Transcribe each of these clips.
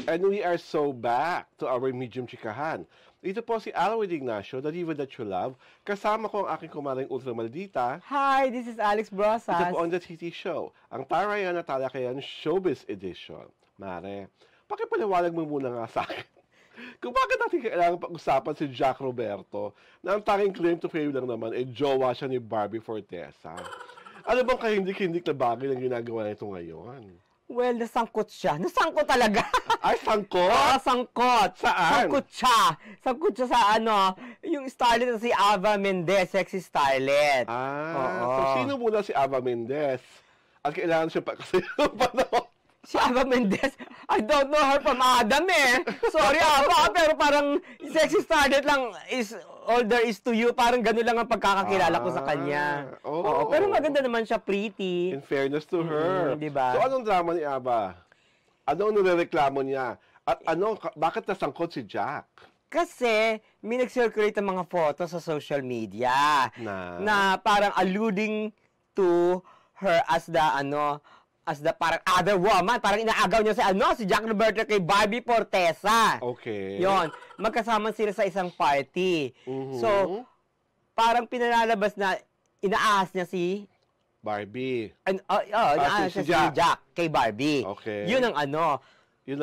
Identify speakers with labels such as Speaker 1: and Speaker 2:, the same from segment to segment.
Speaker 1: And we are so back to our medium chikahan. Ito po si Alwin Ignacio, the diva that you love. Kasama ko ang aking kumaring ultra maldita.
Speaker 2: Hi, this is Alex Brosas.
Speaker 1: Ito po on the TT Show, ang Tarayan at Talakayan Showbiz Edition. Mare, pakipaliwalag mo muna nga sa akin. Kung bakit natin kailangan pag-usapan si Jack Roberto, na ang tanging claim to fame lang naman ay jowa siya ni Barbie Fortesa. Ano bang kahindik-hindik na bagay na ginagawa nito ngayon?
Speaker 2: Well, nasangkot siya. Nasangkot talaga.
Speaker 1: Ay, sangkot?
Speaker 2: Oo, sangkot.
Speaker 1: Saan?
Speaker 2: Sangkot siya. Sangkot siya sa yung starlet na si Ava Mendez, sexy starlet.
Speaker 1: So sino muna si Ava Mendez? At kailangan siya pa kasi panahon.
Speaker 2: Si Ava Mendez, I don't know her from Adam eh. Sorry Ava, pero parang sexy starlet lang is all there is to you. Parang gano'n lang ang pagkakakilala ko sa kanya. Oo, pero maganda naman siya, pretty.
Speaker 1: In fairness to her.
Speaker 2: Diba?
Speaker 1: So anong drama ni Ava? Ano nirereklamo niya? At bakit nasangkot si Jack?
Speaker 2: Kasi may nag-circulate ng mga photo sa social media na parang alluding to her as the parang other woman, parang inaagaw niya si Jack Roberto kay Barbie Fortesa.
Speaker 1: Okay.
Speaker 2: Yon, magkasama sila sa isang party. So, parang pinalalabas na inaahas niya si
Speaker 1: Barbie.
Speaker 2: Inaahas niya si Jack kay Barbie.
Speaker 1: Okay.
Speaker 2: Yun ang
Speaker 1: Yun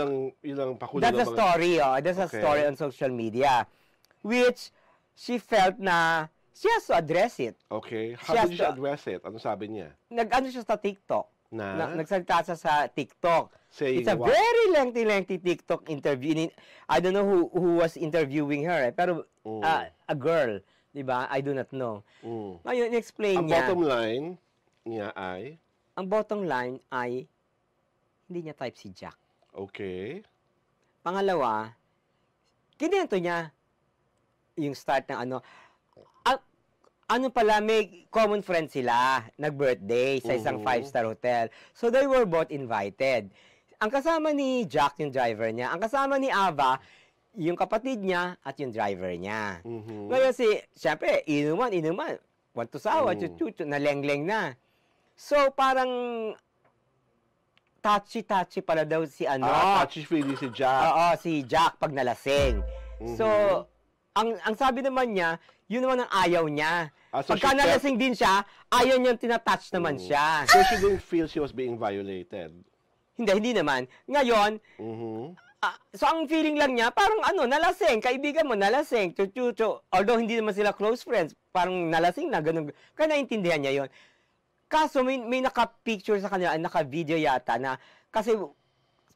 Speaker 1: ang pakulo.
Speaker 2: That's a story, That's a story on social media. Which, she felt na she has to address it.
Speaker 1: Okay. How did she address it? Ano sabi niya?
Speaker 2: Nag-ano siya sa TikTok. Nagsalita siya sa TikTok. It's a very lengthy TikTok interview. I don't know who was interviewing her, pero a girl, 'di ba? I do not know. Ngayon, explain niya. Ang bottom line ay hindi niya type si Jack.
Speaker 1: Okay.
Speaker 2: Pangalawa, kinento niya yung start ng pala, may common friend sila, nag-birthday sa isang 5-star hotel. So, they were both invited. Ang kasama ni Jack, yung driver niya. Ang kasama ni Ava, yung kapatid niya at yung driver niya. Ngayon siyempre, inuman, want to sawa, chuchu, naleng-leng na. So, parang touchy-touchy pala daw si
Speaker 1: touchy-feely si Jack.
Speaker 2: Oo, si Jack pag nalasing. So, ang sabi naman niya, yun naman ang ayaw niya. Pagka nalasing din siya, ayaw niyang tinatouch naman siya.
Speaker 1: So she didn't feel she was being violated?
Speaker 2: Hindi naman. Ngayon, so ang feeling lang niya, parang nalasing, kaibigan mo, nalasing, chuchu. Although hindi naman sila close friends, parang nalasing na, ganun. Kaya naintindihan niya yun. Kaso may naka-picture sa kanila, naka-video yata na, kasi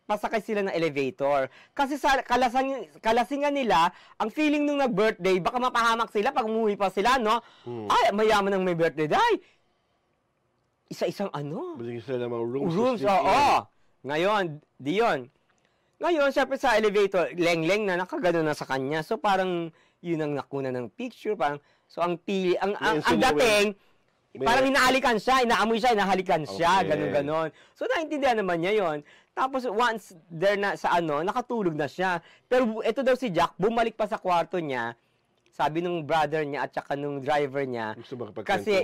Speaker 2: pasakay sila ng elevator. Kasi sa kalasingan nila, ang feeling nung nag-birthday, baka mapahamak sila pag umuwi pa sila, no? Ay, mayaman ng may birthday. Ay, isa-isang
Speaker 1: Bigyan sila ng mga rooms.
Speaker 2: Ngayon, Ngayon, syempre sa elevator, leng-leng na, nakagano na sa kanya. So, parang, yun ang nakuna ng picture. Parang, so, ang dating, parang inahalikan siya, inaamoy siya, inahalikan siya, ganon-ganon. So, naintindihan naman niya yon. Tapos, once there na sa nakatulog na siya. Pero ito daw si Jack, bumalik pa sa kwarto niya, sabi nung brother niya at saka nung driver niya, kasi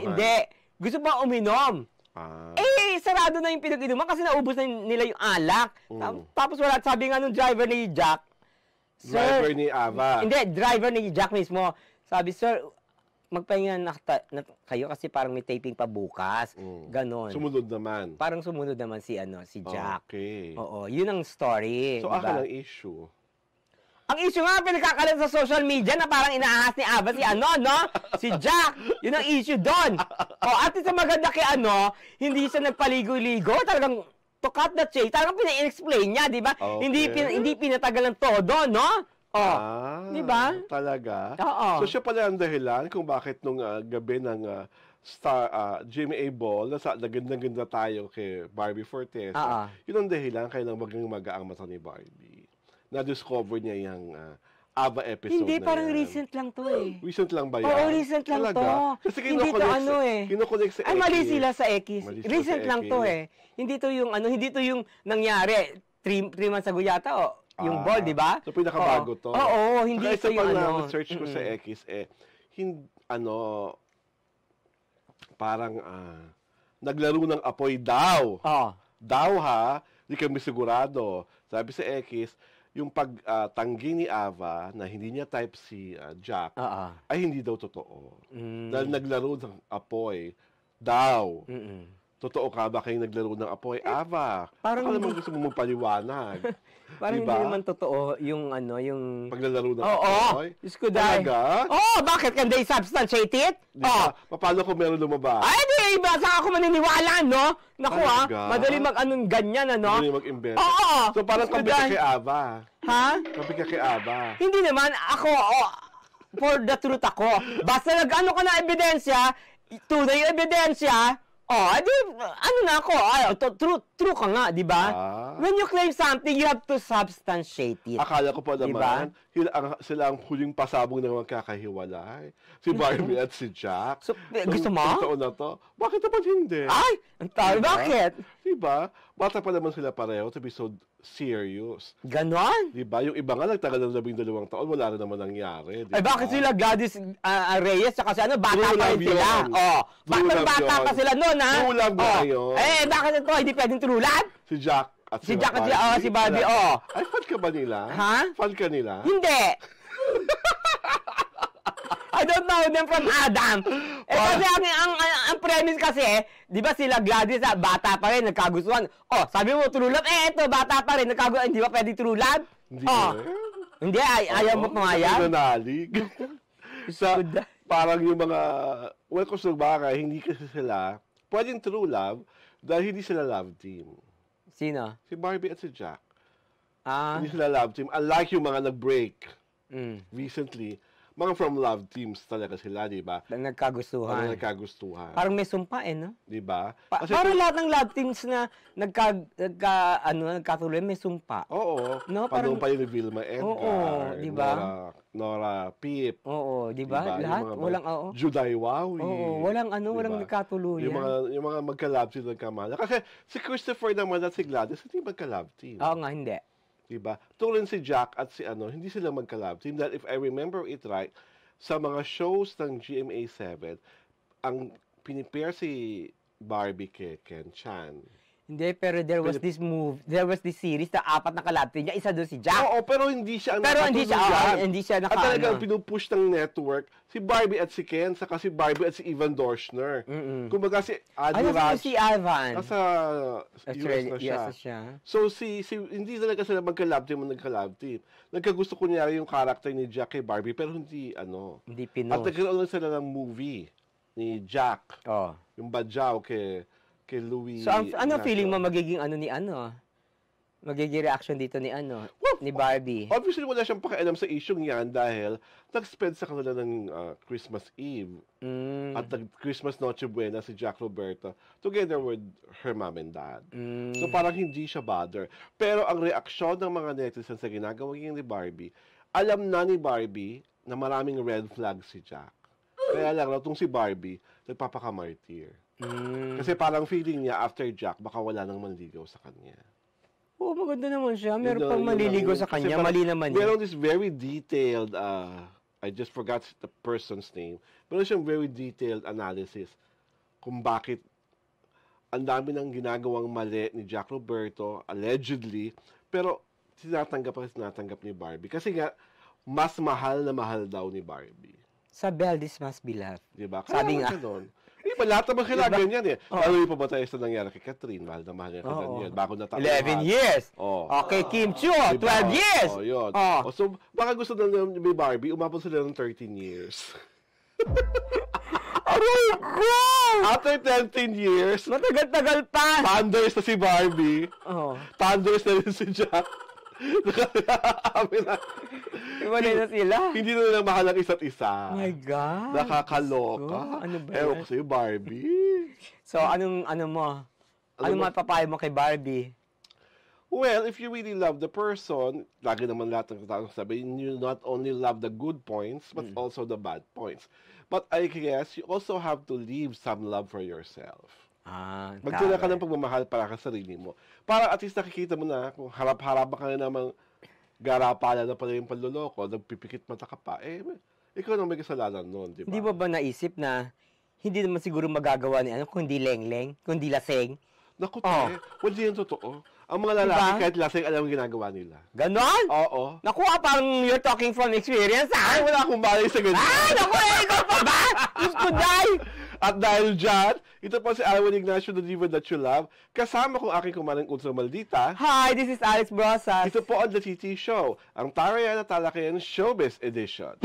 Speaker 2: gusto ba uminom? Sarado na yung pinag-inuman kasi naubos na nila yung alak. Tapos sabi nga nung driver ni Jack,
Speaker 1: driver ni Ava.
Speaker 2: Hindi, driver ni Jack mismo. Sabi, sir, magpahinga na kayo kasi parang may taping pa bukas. Ganon.
Speaker 1: Sumunod naman.
Speaker 2: Parang sumunod naman si Jack.
Speaker 1: Okay.
Speaker 2: Oo, yun ang story.
Speaker 1: So,
Speaker 2: diba?
Speaker 1: ang issue.
Speaker 2: Ang issue nga, pinagkakalat sa social media na parang inaahas ni Ava si Jack. Yun ang issue doon. At isa maganda kay hindi siya nagpaligo-ligo. Talagang to cut the chase. Talagang pina-explain niya, di ba?
Speaker 1: Okay.
Speaker 2: Hindi pinatagal ng todo, no? Di ba?
Speaker 1: Talaga?
Speaker 2: Oo.
Speaker 1: So, siya pala ang dahilan kung bakit nung gabi ng GMA Ball, naganda-ganda tayo kay Barbie Fortesa. Yun ang dahilan kaya lang magaang mata ni Barbie. Na-discover niya yung Ava episode.
Speaker 2: Hindi, parang recent lang to eh.
Speaker 1: Recent lang ba yan?
Speaker 2: Oo, recent lang to.
Speaker 1: Kasi
Speaker 2: hindi to
Speaker 1: kinukulik sa X.
Speaker 2: Ay, mali sila sa X. Recent lang to eh. Hindi to yung nangyari 3 months ago yata yung ball, di ba?
Speaker 1: So, pinakabago to.
Speaker 2: Oo, hindi ito yung
Speaker 1: search ko sa X, parang naglaro ng apoy daw. Daw ha, di kami sigurado. Sabi sa X, yung pagtanggi ni Ava na hindi niya type si Jack
Speaker 2: Oo.
Speaker 1: ay hindi daw totoo.
Speaker 2: Mm.
Speaker 1: Dahil naglaro ng apoy daw.
Speaker 2: Mm-mm.
Speaker 1: Totoo ka ba kayong naglaro ng apoy? Ava,
Speaker 2: Parang
Speaker 1: baka
Speaker 2: hindi,
Speaker 1: naman gusto mo magpaliwanag.
Speaker 2: parang
Speaker 1: Diba?
Speaker 2: hindi naman totoo yung yung...
Speaker 1: Paglalaro ng
Speaker 2: Oo.
Speaker 1: apoy?
Speaker 2: Diyos ko, dahil.
Speaker 1: Talaga?
Speaker 2: Oo, bakit? Can they substantiate it?
Speaker 1: Di ba? Paano kung meron lumabas?
Speaker 2: Ay, di iba. Saka ako maniniwala, no? Naku,
Speaker 1: Talaga?
Speaker 2: madali mag-anong ganyan, ano?
Speaker 1: Hindi mag-invent.
Speaker 2: Oo.
Speaker 1: So parang
Speaker 2: Diyos ko,
Speaker 1: kabi ka
Speaker 2: dahil.
Speaker 1: kay Ava.
Speaker 2: Ha?
Speaker 1: Kabi ka kay Ava.
Speaker 2: Hindi naman. Ako, for the truth ako. Basta nag-ano ka na ebidensya, tunay yung ebidensya, edi, ano na ako, true ka nga, di ba? When you claim something, you have to substantiate it.
Speaker 1: Akala ko pa
Speaker 2: Diba?
Speaker 1: naman, sila ang huling pasabog na magkakahiwalay. Si Barbie at si Jack.
Speaker 2: So, gusto mo?
Speaker 1: Sa taon na to, bakit naman hindi?
Speaker 2: Ay, ang tayo,
Speaker 1: Diba?
Speaker 2: bakit?
Speaker 1: Diba? Bata pa naman sila pareho to be so serious.
Speaker 2: Ganon?
Speaker 1: Diba? Yung iba nga nagtagal ng 12 taon, wala na naman nangyari. Diba?
Speaker 2: Ay, bakit sila Gladys Reyes, saka si ano, bata
Speaker 1: True
Speaker 2: pa rin
Speaker 1: love
Speaker 2: sila?
Speaker 1: yun.
Speaker 2: Oh,
Speaker 1: True love
Speaker 2: bata
Speaker 1: yun.
Speaker 2: pa sila noon, ha?
Speaker 1: True love nga yun.
Speaker 2: Eh, bakit ito, hindi pwedeng true love?
Speaker 1: Si Jack at
Speaker 2: Si Jack at si Barbie,
Speaker 1: Wala. Ay, fan ka ba nila?
Speaker 2: Ha?
Speaker 1: Fan ka nila?
Speaker 2: Hindi. I don't know them from Adam. Eh, kasi ang premise kasi, di ba sila Gladys, bata pa rin, nagkagustuhan. Oh, sabi mo, true love. Eh, ito, bata pa rin, nagkagustuhan. Hindi ba pwede true love?
Speaker 1: Hindi
Speaker 2: Oh.
Speaker 1: eh.
Speaker 2: Hindi, ayaw mo pumayag.
Speaker 1: Nananalig. Sa, parang yung mga, well, kung sa bagay, hindi kasi sila, pwedeng true love, dahil hindi sila love team.
Speaker 2: Sino?
Speaker 1: Si Barbie at si Jack.
Speaker 2: Ah.
Speaker 1: Hindi sila love team. Unlike yung mga nag-break
Speaker 2: Mm.
Speaker 1: recently, mga from love teams talaga sila, di ba? Parang
Speaker 2: Nagkagustuhan.
Speaker 1: nagkagustuhan.
Speaker 2: Parang may sumpa no?
Speaker 1: Di ba?
Speaker 2: Parang lahat ng love teams na nagkatuloy may sumpa.
Speaker 1: Oo.
Speaker 2: No,
Speaker 1: Parang
Speaker 2: parang-
Speaker 1: pa yung Vilma Edgar.
Speaker 2: Oo, di ba?
Speaker 1: Nora Pip.
Speaker 2: Oo, di ba?
Speaker 1: Diba?
Speaker 2: Lahat,
Speaker 1: Yung mga-
Speaker 2: walang
Speaker 1: Juday Wawi.
Speaker 2: Oo, walang walang
Speaker 1: Diba?
Speaker 2: nagkatuluyan.
Speaker 1: Yung mga magka-love team nagkamala. Kasi si Christopher naman at si Gladys, hindi magka-love team.
Speaker 2: Oo nga, hindi.
Speaker 1: Diba? Tulad si Jack at si hindi sila magka-love team. Dahil if I remember it right, sa mga shows ng GMA7, ang pinipair si Barbie kay Ken Chan.
Speaker 2: Hindi, pero there was this series na 4 na kalab team niya, isa doon si Jack.
Speaker 1: Oo, pero hindi siya ang
Speaker 2: Pero hindi siya
Speaker 1: At talagang pinupush ng network si Barbie at si Ken, saka si Barbie at si Ivan Dorschner. Kumbaga si Adi Raj,
Speaker 2: si Ivan.
Speaker 1: nasa US na siya.
Speaker 2: Yes, siya.
Speaker 1: So hindi talaga sila magka-love team o nagka-love team. Nagkagusto ko niya yung character ni Jack kay Barbie, pero hindi
Speaker 2: Hindi
Speaker 1: At
Speaker 2: Pinoy.
Speaker 1: nagkaroon lang sila ng movie ni Jack,
Speaker 2: Oh.
Speaker 1: yung Badjao kay Louis.
Speaker 2: So, ano
Speaker 1: Ignacio.
Speaker 2: feeling mo magiging magiging reaction dito ni ni Barbie?
Speaker 1: Obviously, wala siyang pakialam sa isyong yan dahil nag-spend sa kanila ng Christmas Eve at Christmas Noche Buena si Jack Roberto together with her mom and dad. So parang hindi siya bother. Pero ang reaksyon ng mga netizens sa ginagawa ni Barbie, alam na ni Barbie na maraming red flag si Jack. Kaya lang, itong si Barbie, nagpapakamartir. Kasi parang feeling niya, after Jack, baka wala nang manligaw sa kanya.
Speaker 2: Oo, maganda naman siya. Meron
Speaker 1: Yun
Speaker 2: pang
Speaker 1: yun
Speaker 2: maliligo
Speaker 1: lang.
Speaker 2: sa
Speaker 1: Kasi
Speaker 2: kanya.
Speaker 1: parang
Speaker 2: Mali naman yun.
Speaker 1: Meron this very detailed, I just forgot the person's name. Meron siyang very detailed analysis kung bakit ang dami ng ginagawang mali ni Jack Roberto, allegedly, pero tinatanggap ni Barbie. Kasi nga, mas mahal na mahal daw ni Barbie.
Speaker 2: Sa Beldis must be loved.
Speaker 1: Diba?
Speaker 2: Sabi nga.
Speaker 1: Iba, lahat naman kailangan ganyan eh. Lalo yung pamatay sa nangyari kay Catherine. Mahal na mahal niya kay Daniel. Bago natapos.
Speaker 2: 11 years.
Speaker 1: Oh.
Speaker 2: Okay, Kim Chiu,
Speaker 1: Diba?
Speaker 2: 12 years.
Speaker 1: Oh, yun.
Speaker 2: Oh.
Speaker 1: So, baka gusto na ni Barbie, umabot sila ng 13 years.
Speaker 2: Aray ko!
Speaker 1: After 13 years,
Speaker 2: Matagal-tagal pa.
Speaker 1: thunders na si Barbie.
Speaker 2: Oh.
Speaker 1: Thunders na rin si Jack.
Speaker 2: Iwalay na sila.
Speaker 1: Hindi na nila mahal ang isa't isa.
Speaker 2: Oh my God.
Speaker 1: Nakakaloka.
Speaker 2: Oh, ano ba
Speaker 1: Ewan
Speaker 2: yan?
Speaker 1: ko sa'yo, Barbie.
Speaker 2: So, anong mapapayo mo kay Barbie?
Speaker 1: Well, if you really love the person, lagi naman lahat ng tao sabihin, you not only love the good points, but also the bad points. But I guess you also have to leave some love for yourself. Magdala ka ng pagmamahal para sa sarili mo. Para at least nakikita mo na, kung harap-harap ka na namang garapala na pala yung panloloko, nagpipikit mata ka pa, ikaw nang may kasalanan nun, di ba?
Speaker 2: Hindi ba naisip na hindi naman siguro magagawa ni kundi lengleng, kundi laseng?
Speaker 1: Naku,
Speaker 2: Oh.
Speaker 1: hindi yan totoo. Ang mga lalaki
Speaker 2: Diba?
Speaker 1: kahit lasing alam ang ginagawa nila.
Speaker 2: Ganon?
Speaker 1: Oo.
Speaker 2: Naku, parang you're talking from experience,
Speaker 1: Ay,
Speaker 2: ha?
Speaker 1: wala akong balay sa ganyan.
Speaker 2: Naku, ikaw pa ba? Diyos ko, day!
Speaker 1: At dahil dyan, ito po si Alwin Ignacio, the diva that you love. Kasama kong aking kumanang Ultra Maldita.
Speaker 2: Hi, this is Alex Brosas.
Speaker 1: Ito po ang The TT Show, ang Taraya na Talakayan Showbiz Edition.